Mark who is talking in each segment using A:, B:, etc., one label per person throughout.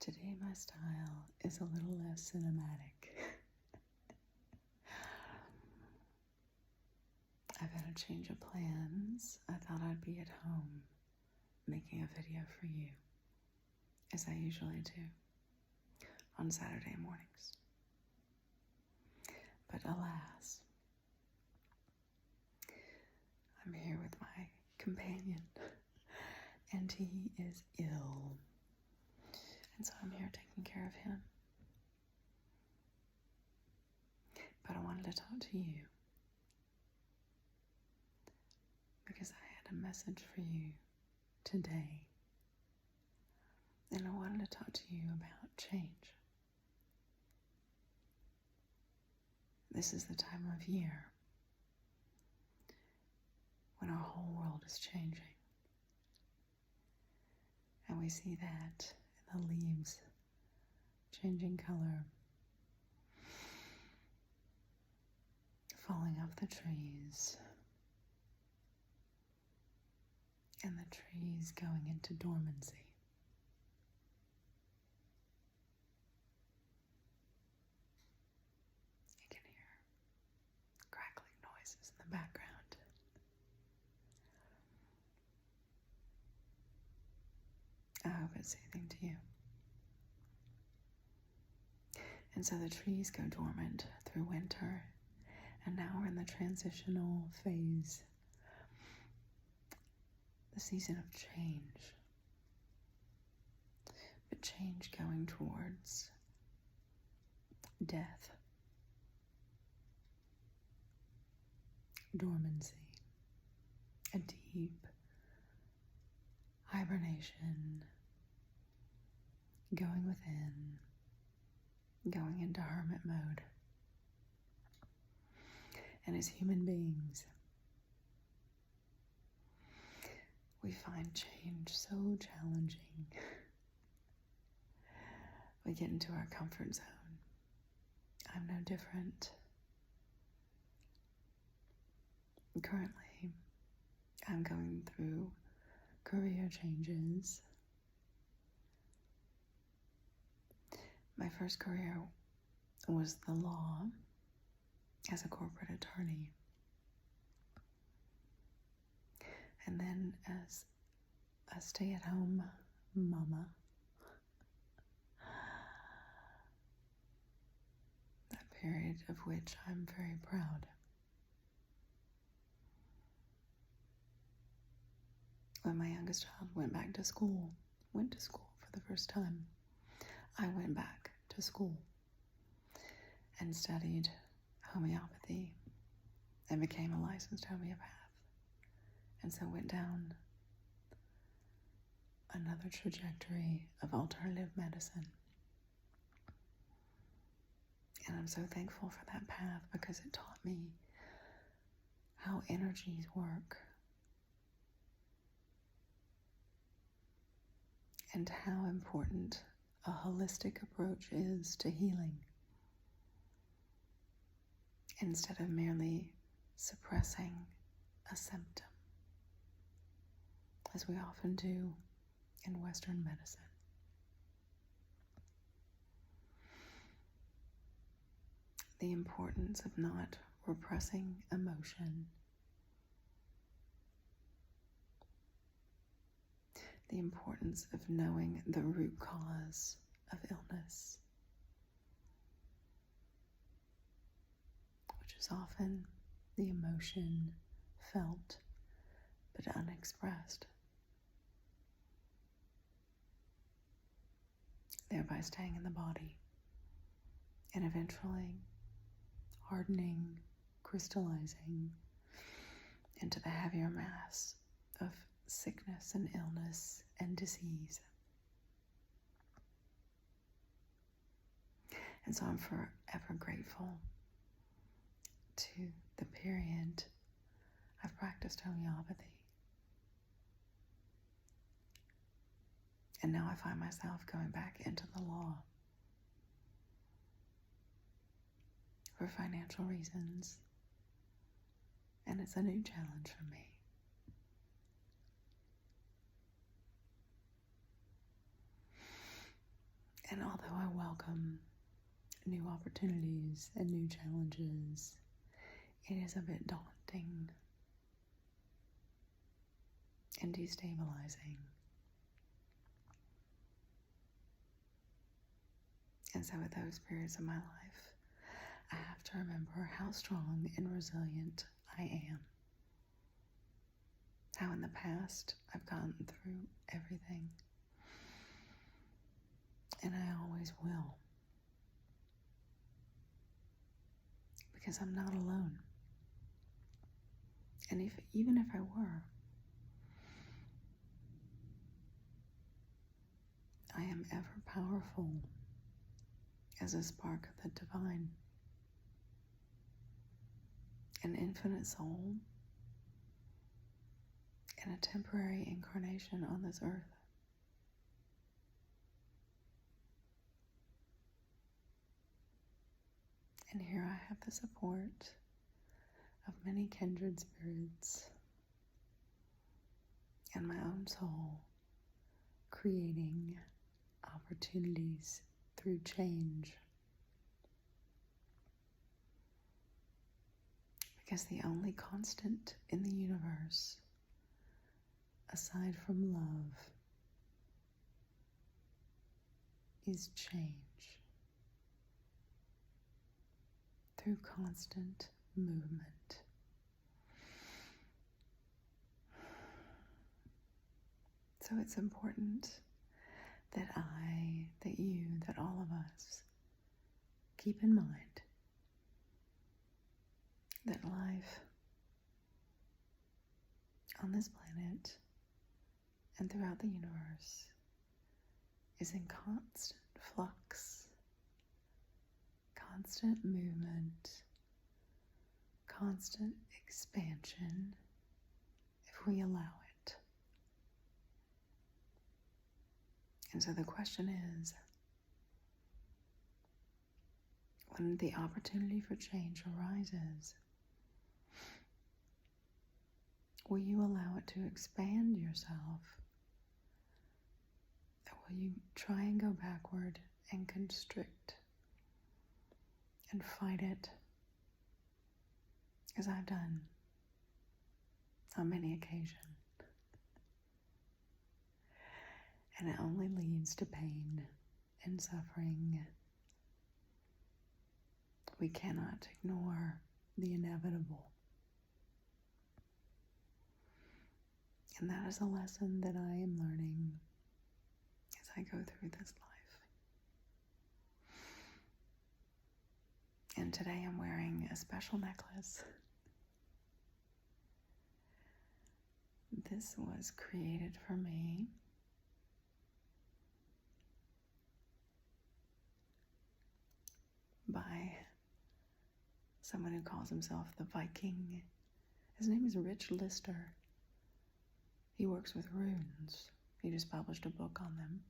A: Today my style is a little less cinematic. I've had a change of plans. I thought I'd be at home making a video for you, as I usually do on Saturday mornings. But alas, I'm here with my companion, and he is ill. And so I'm here taking care of him. But I wanted to talk to you because I had a message for you today. And I wanted to talk to you about change. This is the time of year when our whole world is changing. And we see that in the leaves changing color, falling off the trees, and the trees going into dormancy. You can hear crackling noises in the background. I hope it's soothing to you. And so the trees go dormant through winter, and now we're in the transitional phase, the season of change. But change going towards death, dormancy, a deep hibernation, going within, going into hermit mode. And as human beings, we find change so challenging. We get into our comfort zone. I'm no different. Currently, I'm going through career changes. My first career was the law as a corporate attorney. And then as a stay-at-home mama. That period of which I'm very proud. When my youngest child went to school for the first time, I went back to school and studied homeopathy and became a licensed homeopath. And so went down another trajectory of alternative medicine. And I'm so thankful for that path because it taught me how energies work and how important a holistic approach is to healing, instead of merely suppressing a symptom, as we often do in Western medicine. The importance of not repressing emotion, the importance of knowing the root cause of illness, which is often the emotion felt but unexpressed, thereby staying in the body and eventually hardening, crystallizing into the heavier mass of sickness and illness and disease. And so I'm forever grateful to the period I've practiced homeopathy. And now I find myself going back into the law for financial reasons. And it's a new challenge for me. And although I welcome new opportunities and new challenges, it is a bit daunting and destabilizing. And so at those periods of my life, I have to remember how strong and resilient I am. How in the past I've gotten through everything. And I always will. Because I'm not alone. And even if I were, I am ever powerful as a spark of the divine, an infinite soul, and a temporary incarnation on this earth. And here I have the support of many kindred spirits and my own soul, creating opportunities through change. Because the only constant in the universe, aside from love, is change through constant movement. So it's important that that you, that all of us keep in mind that life on this planet and throughout the universe is in constant flux, constant movement, constant expansion if we allow it. And so the question is, when the opportunity for change arises, will you allow it to expand yourself? Or will you try and go backward and constrict and fight it, as I've done on many occasions? And it only leads to pain and suffering. We cannot ignore the inevitable. And that is a lesson that I am learning as I go through this life. And today I'm wearing a special necklace. This was created for me by someone who calls himself the Viking. His name is Rich Lister. He works with runes. He just published a book on them.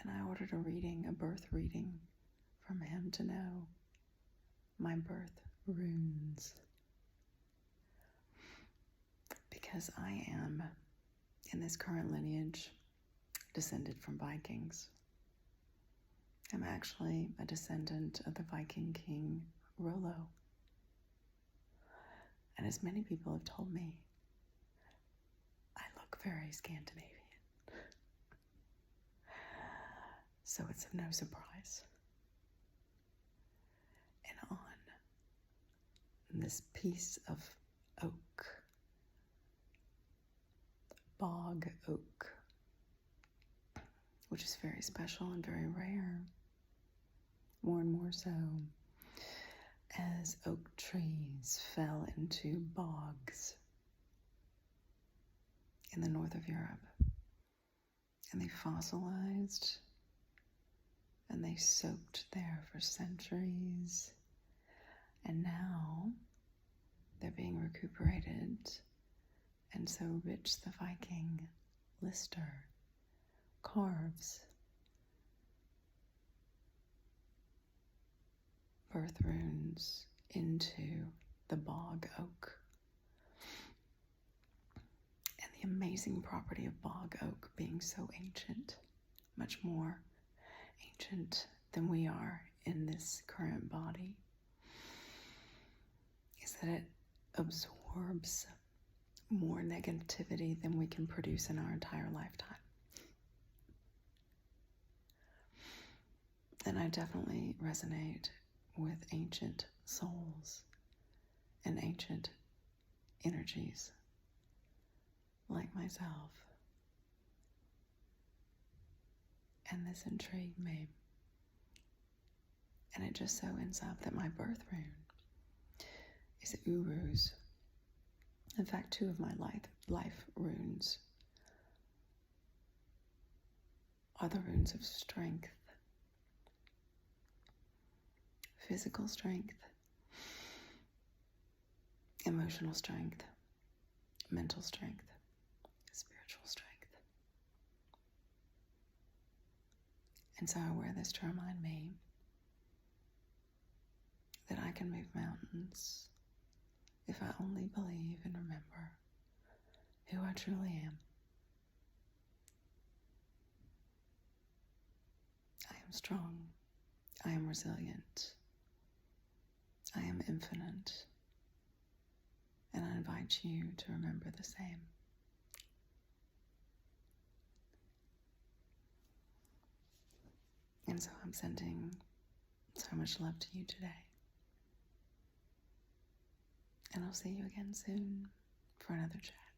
A: And I ordered a birth reading from him to know my birth runes. Because I am, in this current lineage, descended from Vikings. I'm actually a descendant of the Viking king Rollo. And as many people have told me, I look very Scandinavian. So it's no surprise. And on this piece of oak, bog oak, which is very special and very rare, more and more so as oak trees fell into bogs in the north of Europe. And they fossilized and they soaked there for centuries. And now they're being recuperated. And so Rich the Viking Lister carves birth runes into the bog oak. And the amazing property of bog oak being so ancient, much more ancient than we are in this current body is that it absorbs more negativity than we can produce in our entire lifetime. And I definitely resonate with ancient souls and ancient energies like myself. And this intrigued me. And it just so ends up that my birth rune is Uru's. In fact, two of my life runes are the runes of strength, physical strength, emotional strength, mental strength, spiritual strength. And so I wear this to remind me that I can move mountains if I only believe and remember who I truly am. I am strong. I am resilient. I am infinite. And I invite you to remember the same. And so I'm sending so much love to you today. And I'll see you again soon for another chat.